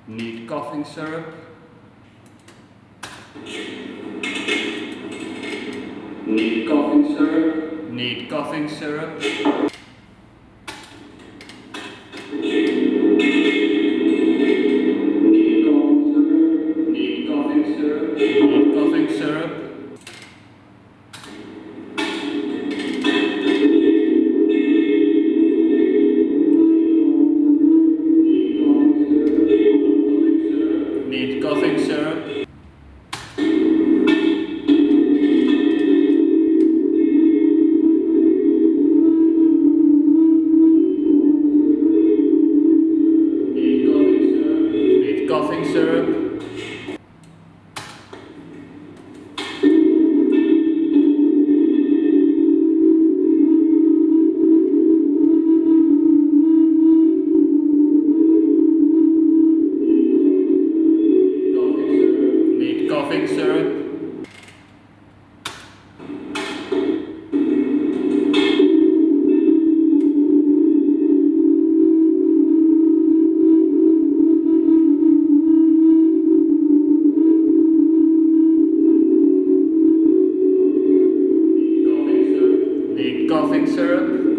Need coughing syrup. Need coughing syrup. Need coughing syrup. Need coughing syrup. Need coughing syrup. Need coughing syrup. Need coughing syrup. Need coughing syrup. Need coughing syrup.